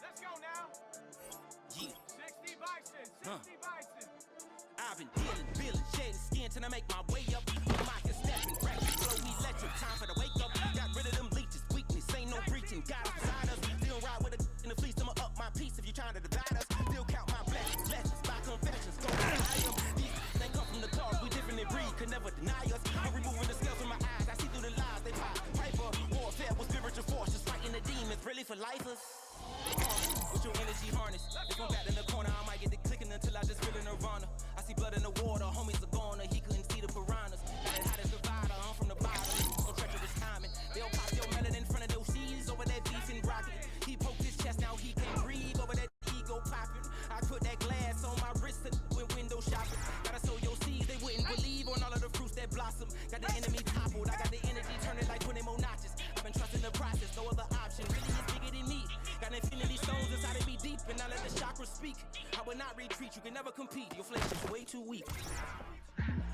Let's go now. Yeah. 60 bison, 60 bison. I've been dealing, feeling, shedding skin till I make my way up. I'm out here stepping, rapping, flow electric. Time for the wake up. Got rid of them leeches, weakness, ain't no preaching. Got us beside us. Still ride with a in the fleece. I'ma up my piece if you trying to divide us. Still count my blessings, lessons by confessions. Go higher. These ain't come from the cars. We different in breed, could never deny us. I'm removing the scales from my eyes. I see through the lies they pop. Hyper warfare with spiritual force, just fighting the demons. Really for lifers. With your energy harness, if I'm back in the corner, I might get it clicking until I just feel a nirvana. I see blood in the water, homies are gone, he couldn't see the piranhas. Got it hot as Nevada, I'm from the bottom, so treacherous timing. They'll pop your melon in front of those seeds over that beef and broccoli. He poked his chest, now he can't breathe over that ego popping. I put that glass on my wrist and went window shopping. Gotta sow your seeds, they wouldn't believe on all of the fruits that blossom. Got the enemy toppled, I got the energy turning like 20 more notches. I've been trusting the process, no other option, really is bigger than me. Got infinity stones inside of me deep, and I let the chakras speak. I will not retreat, you can never compete. Your flesh is way too weak.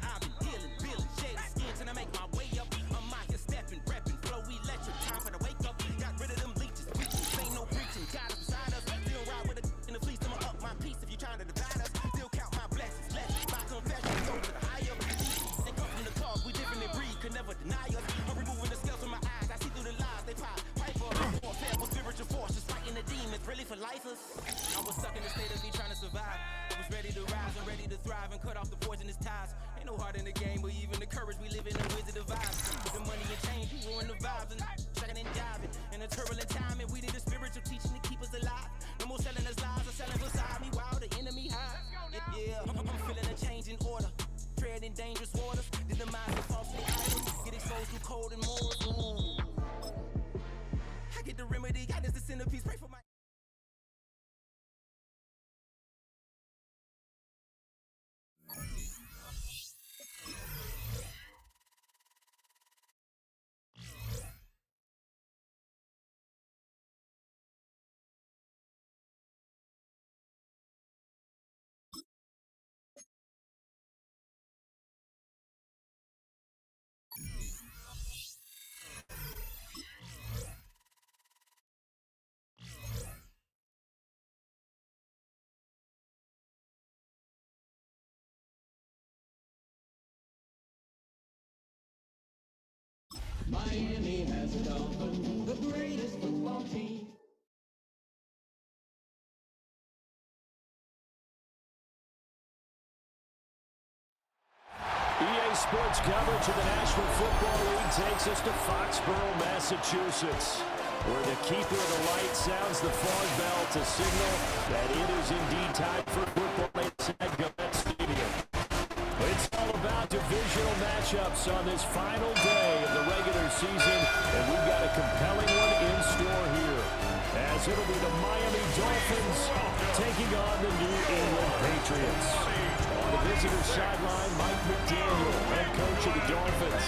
I've been dealing, feeling, shedding skin till I make my way up. I'm out here stepping, repping, flow electric. Time for the wake up. Got rid of them leeches, weakness, ain't no preaching. Got us beside us. Still ride with a in the fleece. I'ma up my piece if you trying to divide us. Still count my blessings, blessings by confession. Go to the higher. They come from the cars, we different in breed, could never deny us. I'm removing the scales from my eyes. I see through the lies they pop. Piper, warfare with spiritual force, just fighting the demons. Really for lifers. I was stuck in the state of me trying to survive. I was ready to rise and ready to thrive and cut off the poisonous ties. Ain't no heart in the game, but even the courage we live in the wizard of vibes. With the money and change, you ruin the vibes and checking and jiving. In a turbulent time, and we need a spiritual teaching to keep us alive. No more selling us lies or selling beside me while the enemy hides. Yeah, I'm feeling a change in order. Treading dangerous waters. Then the minds of falsely idols get exposed to cold and morals. I get the remedy, God is the centerpiece. Pray for my. Miami has a Dolphin, the greatest football team. EA Sports coverage of the National Football League takes us to Foxborough, Massachusetts, where the keeper of the light sounds the fog bell to signal that it is indeed time for football inside Gillette Stadium. It's all about divisional matchups on this final day of the regular season, and we've got a compelling one in store here, as it'll be the Miami Dolphins taking on the New England Patriots. On the visitor sideline, Mike McDaniel, head coach of the Dolphins.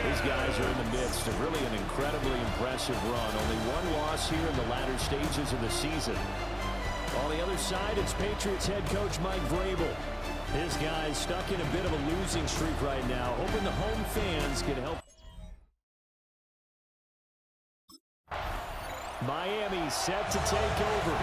These guys are in the midst of really an incredibly impressive run. Only one loss here in the latter stages of the season. On the other side, it's Patriots head coach Mike Vrabel. His guys stuck in a bit of a losing streak right now, hoping the home fans can help. Miami set to take over.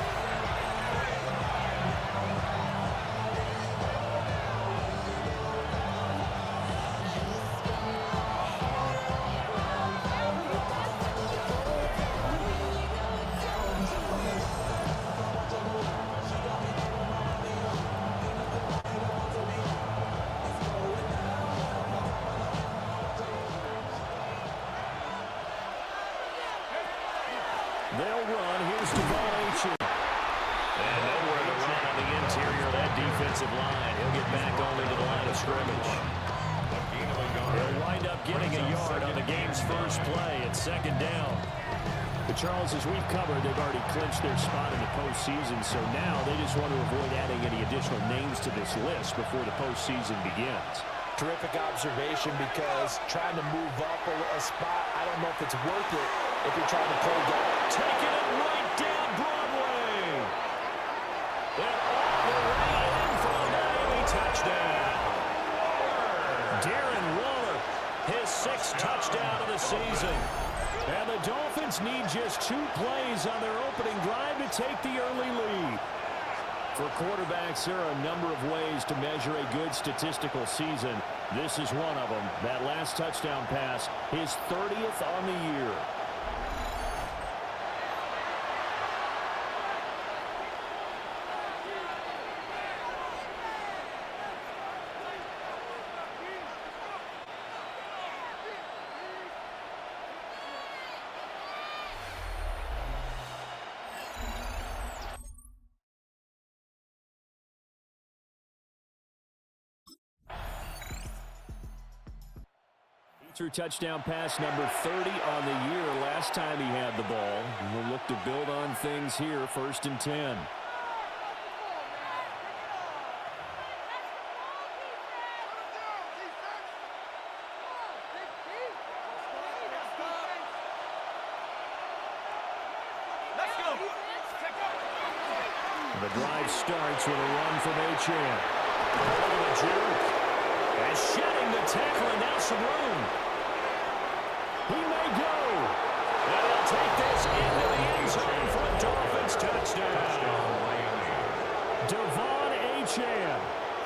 They'll run. Here's Devon Achane. And nowhere to run on the interior of that defensive line. He'll get back only to the line of scrimmage. He'll wind up getting a yard on the game's first play. It's second down. Charles, as we've covered, they've already clinched their spot in the postseason, so now they just want to avoid adding any additional names to this list before the postseason begins. Terrific observation, because trying to move up a spot, I don't know if it's worth it if you're trying to play down. Taking it right down Broadway. And all the way in for a Miami touchdown. Darren Waller, his 6th touchdown of the season. And the Dolphins need just 2 plays on their opening drive to take the early lead. For quarterbacks, there are a number of ways to measure a good statistical season. This is one of them. That last touchdown pass, his 30th on the year. Touchdown pass number 30 on the year last time he had the ball. We'll look to build on things here, 1st and 10. The drive starts with a run from Achane. Over the juke. And shedding the tackle, and now some room. He may go. And he'll take this into the end zone for a Dolphins touchdown. Devon Achane,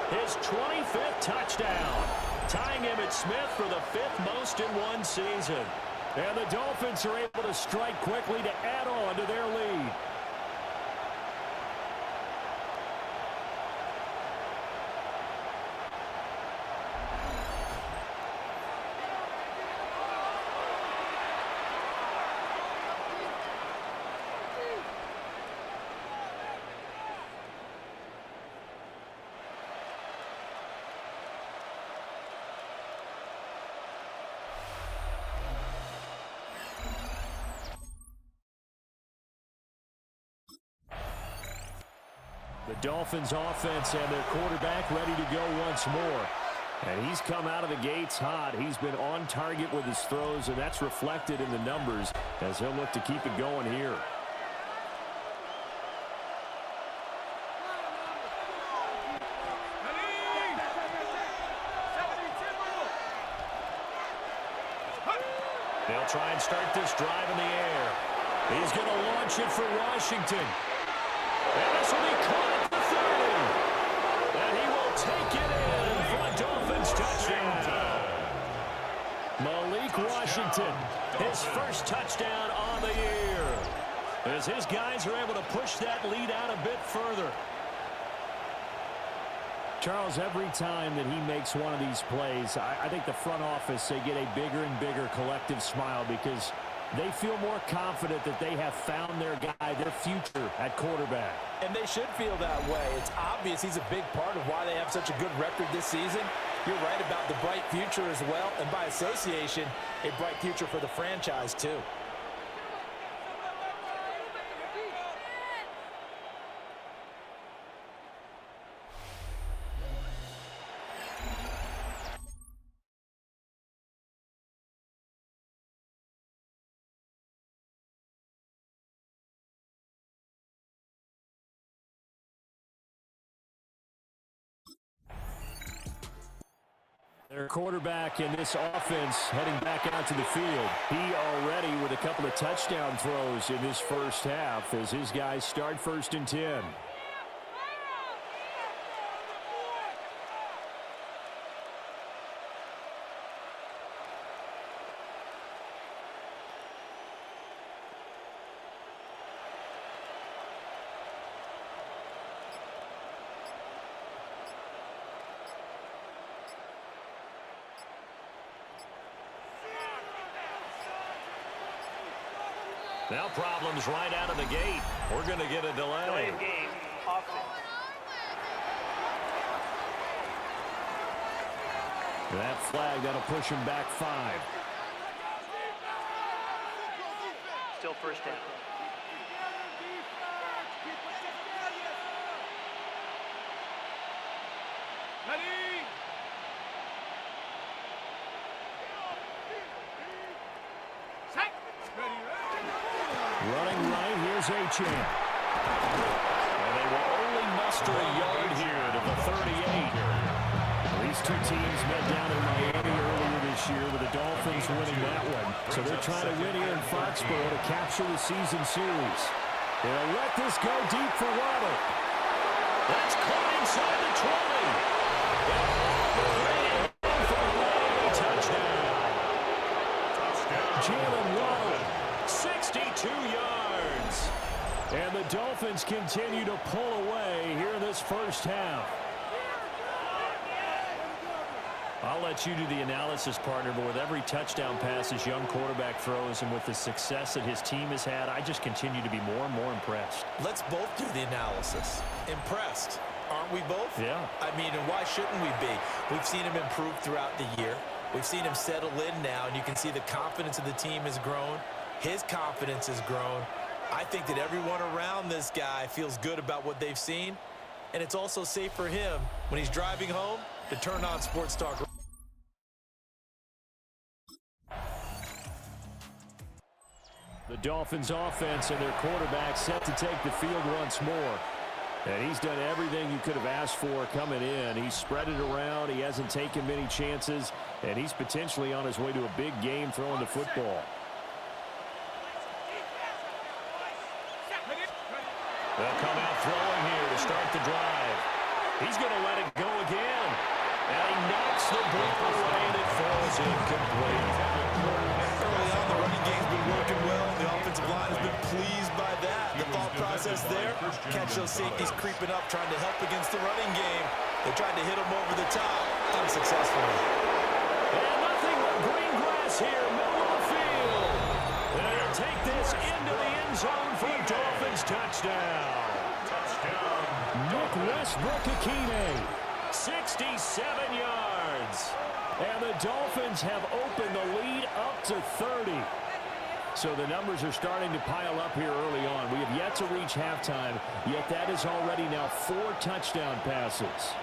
his 25th touchdown, tying Emmitt Smith for the 5th most in one season. And the Dolphins are able to strike quickly to add on to their lead. The Dolphins offense and their quarterback ready to go once more. And he's come out of the gates hot. He's been on target with his throws, and that's reflected in the numbers as he'll look to keep it going here. They'll try and start this drive in the air. He's going to launch it for Washington. And this will be caught at the 30. And he will take it in for a Dolphins touchdown. Malik Washington, his 1st touchdown on the year. As his guys are able to push that lead out a bit further. Charles, every time that he makes one of these plays, I think the front office, they get a bigger and bigger collective smile because they feel more confident that they have found their guy, their future at quarterback. And they should feel that way. It's obvious he's a big part of why they have such a good record this season. You're right about the bright future as well, and by association, a bright future for the franchise too. Their quarterback in this offense heading back out to the field. He already with a couple of touchdown throws in this first half as his guys start 1st and 10. Now problems right out of the gate. We're going to get a delay. That flag, that'll push him back 5. still first down. Ready? Set. Ready. Running right, here's Achane. And they will only muster a yard here to the 38. These two teams met down in Miami earlier this year with the Dolphins winning that one. So they're trying to win here in Foxborough to capture the season series. They'll let this go deep for Waddle. That's caught inside the 20. Jalen Waddle, 62 yards. And the Dolphins continue to pull away here in this first half. I'll let you do the analysis, partner, but with every touchdown pass his young quarterback throws and with the success that his team has had, I just continue to be more and more impressed. Let's both do the analysis. Impressed. Aren't we both? Yeah. I mean, and why shouldn't we be? We've seen him improve throughout the year. We've seen him settle in now, and you can see the confidence of the team has grown. His confidence has grown. I think that everyone around this guy feels good about what they've seen, and it's also safe for him when he's driving home to turn on Sports Talk. The Dolphins offense and their quarterback set to take the field once more. And he's done everything you could have asked for coming in. He's spread it around. He hasn't taken many chances. And he's potentially on his way to a big game throwing the football. They'll come out throwing here to start the drive. He's going to let it go again. And he knocks the ball away and it falls incomplete. Early on, the running game's been working well. The offensive line has been pleased by that. The thought process there, catch those safeties creeping up, trying to help against the running game. They tried to hit them over the top, unsuccessfully. And nothing but green grass here, middle of the field. They'll take this into the end zone for a Dolphins touchdown. Nick Westbrook-Akine, 67 yards. And the Dolphins have opened the lead up to 30. So the numbers are starting to pile up here early on. We have yet to reach halftime, yet that is already now 4 touchdown passes.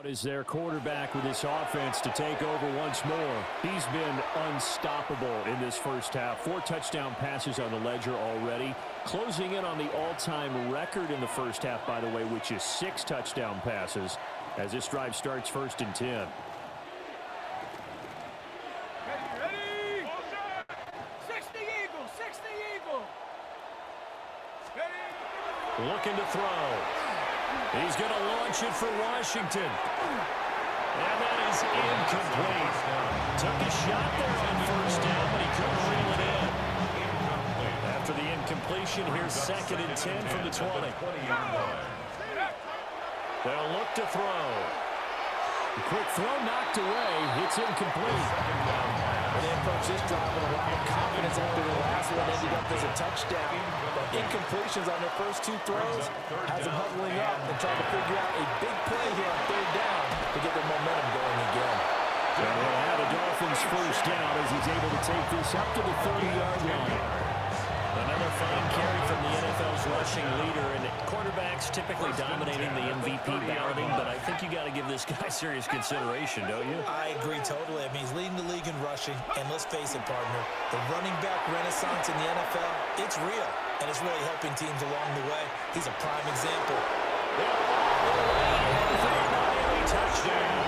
Is their quarterback with this offense to take over once more. He's been unstoppable in this first half. 4 touchdown passes on the ledger already. Closing in on the all-time record in the first half, by the way, which is 6 touchdown passes as this drive starts 1st and 10. Ready? 60 Eagle, 60 Eagle. Ready? Looking to throw. He's going to launch it for Washington. And that is incomplete. Took a shot there on 1st down, but he couldn't reel it in. After the incompletion, here's 2nd and 10 from the 20. They'll look to throw. The quick throw knocked away. It's incomplete. And they approach this drive with a lot of confidence after the last one ended up as a touchdown. But incompletions on their first 2 throws has them huddling up and trying to figure out a big play here on 3rd down to get their momentum going again. And he'll have the Dolphins first down as he's able to take this up to the 30-yard line. Another fine carry from the NFL's rushing leader, and quarterbacks typically dominating the MVP balloting, but I think you got to give this guy serious consideration, don't you? I agree totally. I mean, he's leading the league in rushing, and let's face it, partner, the running back renaissance in the NFL, it's real, and it's really helping teams along the way. He's a prime example. Touchdown.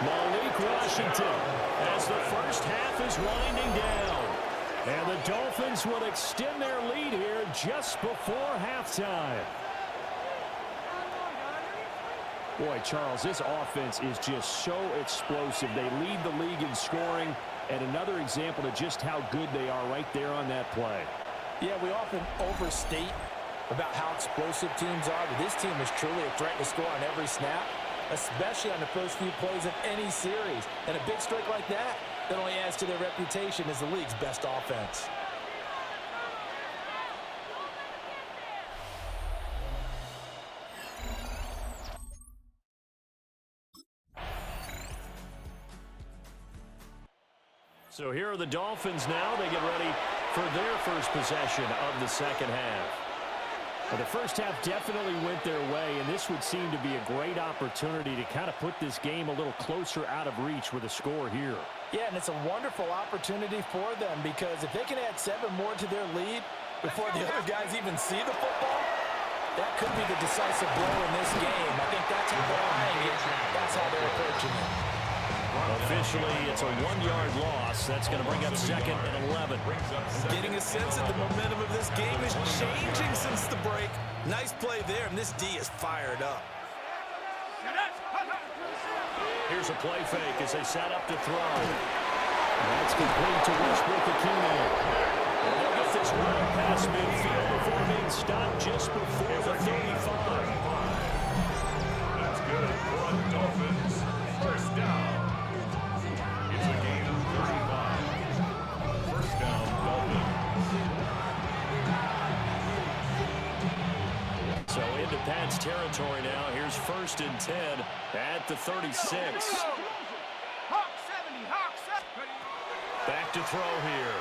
Malik Washington as the first half is winding down. And the Dolphins will extend their lead here just before halftime. Boy, Charles, this offense is just so explosive. They lead the league in scoring, and another example of just how good they are right there on that play. Yeah, we often overstate about how explosive teams are, but this team is truly a threat to score on every snap, especially on the first few plays of any series. And a big streak like that only adds to their reputation as the league's best offense. So here are the Dolphins now. They get ready for their first possession of the second half. Well, the first half definitely went their way, and this would seem to be a great opportunity to kind of put this game a little closer out of reach with a score here. Yeah, and it's a wonderful opportunity for them because if they can add 7 more to their lead before the other guys even see the football, that could be the decisive blow in this game. I think that's how they're eyeing it. That's how they're approaching it. Officially, it's a 1-yard loss. That's going to bring up 2nd and 11. Getting a sense that the momentum of this game is changing since the break. Nice play there, and this D is fired up. Here's a play fake as they set up to throw. That's complete to Westbrook-Akine. They'll get this run past midfield before being stopped just before the 35. That's good for the Dolphins. First down. It's a gain of 35. First down, Dolphins. So into Pat's territory now. Here's 1st and 10 at the 36. Hawk 70, Hawk 70. Back to throw here.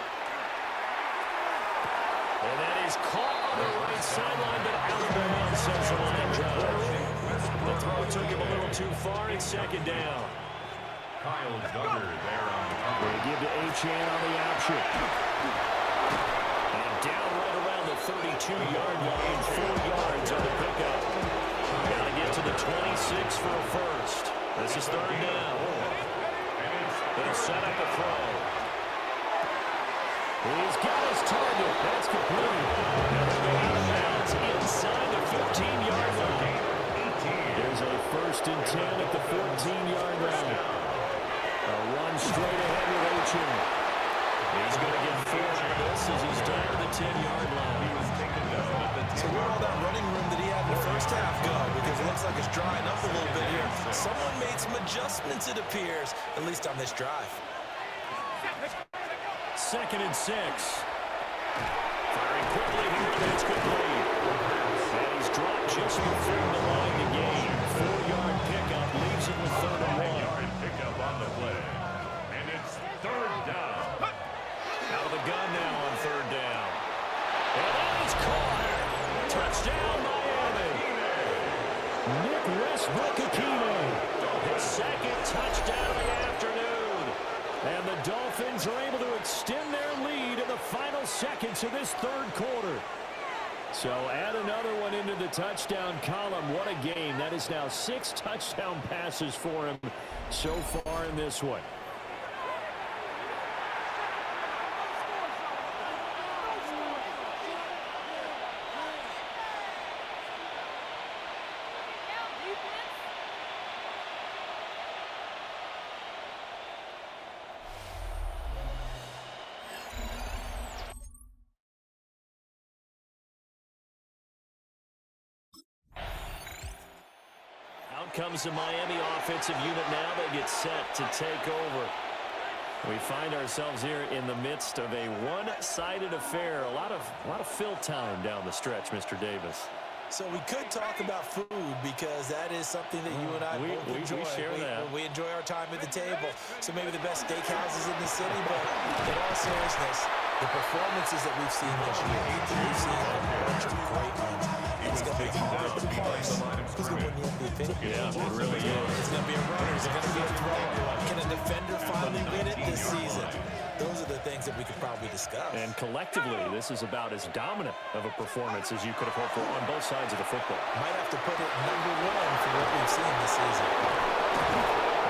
And that is caught on the right sideline, but out of bounds, says the line judge. The throw took him a little too far. It's 2nd down. Kyle Duggar there on the cover. They give to Achane on the option. And down right around the 32-yard line, 4 yards on the pickup. Got to get to the 26 for a first. This is 3rd down. They set up a throw. He's got his target. That's complete. And they go out of bounds inside the 15-yard line. There's a 1st and 10 at the 14-yard line. A run straight ahead with Achane. He's going to get 4 on this as he's down to the 10-yard line. So where all that running room that he had in the first half go? Because it looks like it's drying up a little bit here. Someone made some adjustments, it appears, at least on this drive. 2nd and 6. Firing quickly here, that's complete. And he's dropped just before the line to gain. 4-yard pickup leaves it with 3rd and 1. 4-yard pickup on the play. And it's 3rd down. Out of the gun now on 3rd down. And that is caught. Touchdown, Miami. Nick Westbrook-Akine. His 2nd touchdown of the afternoon. And the Dolphins are able to extend their lead in the final seconds of this 3rd quarter. So add another one into the touchdown column. What a game. That is now 6 touchdown passes for him so far in this one. Out comes the Miami offensive unit now. They get set to take over. We find ourselves here in the midst of a one-sided affair. A lot of fill time down the stretch, Mr. Davis. So we could talk about food because that is something that you and I both enjoy. We share that. We enjoy our time at the table. So maybe the best steakhouses in the city, but in all seriousness, the performances that we've seen this year, we've seen a bunch of great ones. And it's going to be hard to parse who's going to win the MVP. Yeah, it really is. It's going to be a runner. Is it going to be a thrower? Can a defender finally win it this season? Those are the things that we could probably discuss. And collectively, this is about as dominant of a performance as you could have hoped for on both sides of the football. Might have to put it number 1 for what we've seen this season.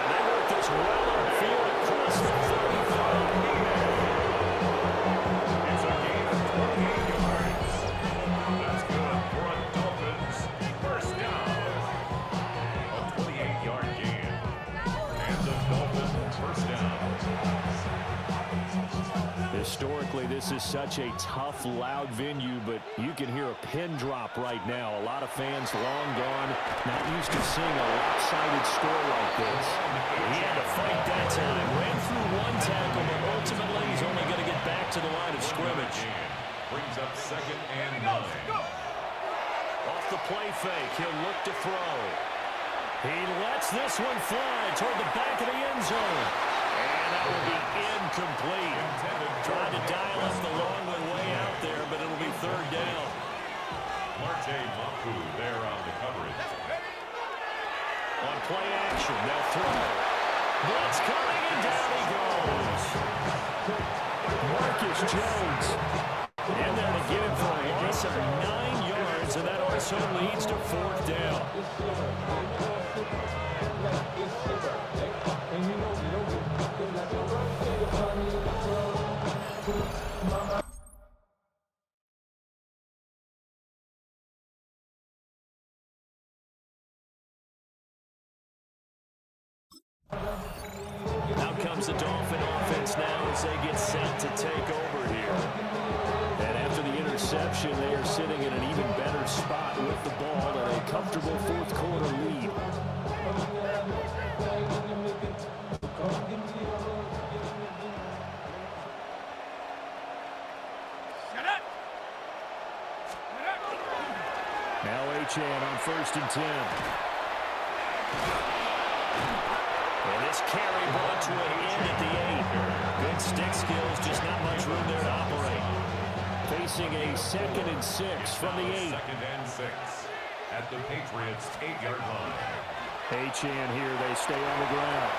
And they work this well upfield across the 35. It's a gain of 28 yards. That's good for a Dolphins. First down. A 28-yard gain. And the Dolphins first down. Historically, This is such a tough, loud venue, but you can hear a pin drop right now. A lot of fans long gone, not used to seeing a lopsided score like this. He had to fight that time. Ran through one tackle, but ultimately he's only going to get back to the line of scrimmage. Brings up 2nd and 9. Off the play fake, he'll look to throw. He lets this one fly toward the back of the end zone. And that will be incomplete. Trying to dial up the long one way out there, but it'll be 3rd down. Marte Mapu there on the coverage. On play action, they'll throw. Blitz coming, and down he goes. Marcus Jones. And there to get him for a loss of 9 yards, and that also leads to 4th down. Now comes the Dolphin offense now as they get set to take over here. And after the interception, they are sitting in an even better spot with the ball and a comfortable 4th quarter lead. Now Achane on 1st and 10. And this carry brought to an end at the 8. Good stick skills, just not much room there to operate. Facing a 2nd and 6 from the 8. 2nd and 6 at the Patriots' 8-yard line. Achane here, they stay on the ground.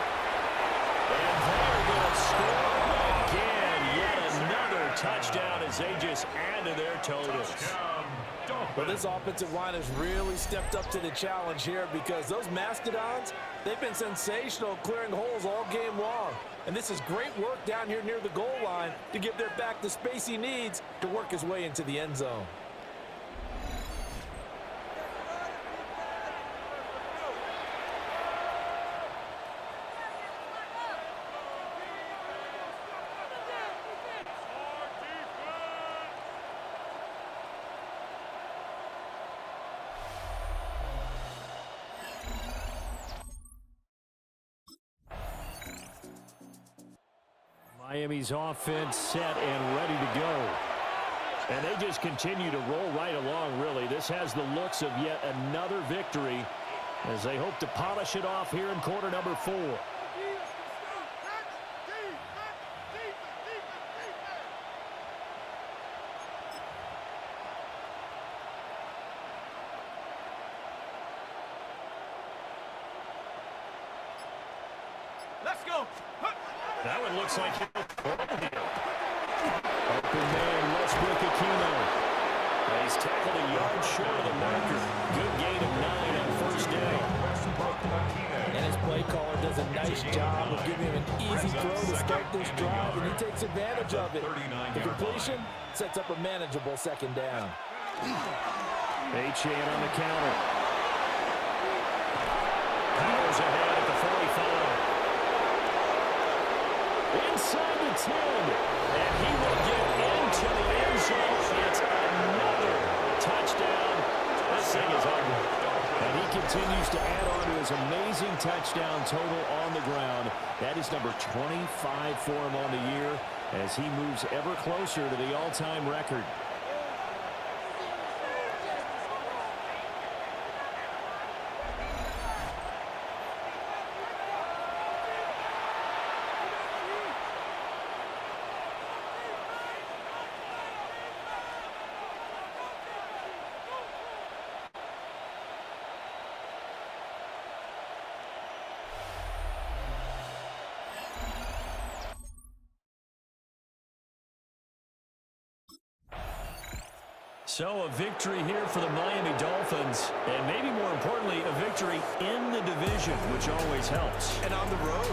And they're going to score again. Yet another touchdown as they just add to their totals. Well, this offensive line has really stepped up to the challenge here because those Mastodons, they've been sensational clearing holes all game long. And this is great work down here near the goal line to give their back the space he needs to work his way into the end zone. Miami's offense set and ready to go. And they just continue to roll right along, really. This has the looks of yet another victory as they hope to polish it off here in quarter number 4. Let's go. That one looks like he'll throw the deal. Open man, Westbrook-Aquino. He's tackled a yard short of the marker. Good gain of 9 on 1st down. And his play caller does a nice job of giving him an easy throw to start this drive, and he takes advantage of it. The completion sets up a manageable 2nd down. Achane on the counter. Powers ahead at the 45. Inside the 10, and he will get into the end zone. It's another touchdown. This thing is ugly. And he continues to add on to his amazing touchdown total on the ground. That is number 25 for him on the year as he moves ever closer to the all-time record. So a victory here for the Miami Dolphins, and maybe more importantly, a victory in the division, which always helps. And on the road,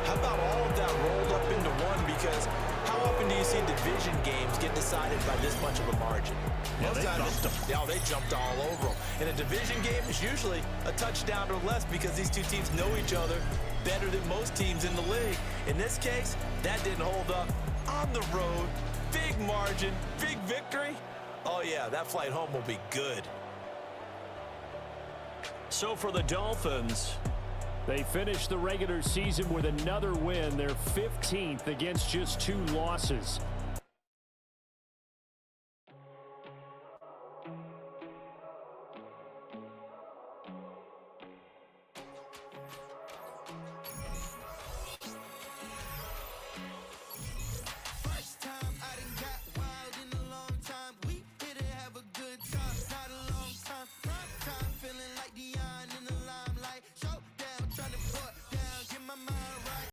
how about all of that rolled up into one? Because how often do you see division games get decided by this much of a margin? Yeah, they jumped all over them. And a division game is usually a touchdown or less because these two teams know each other better than most teams in the league. In this case, that didn't hold up. On the road, big big margin, big victory. Oh, yeah, that flight home will be good. So for the Dolphins, they finished the regular season with another win, their 15th against just 2 losses.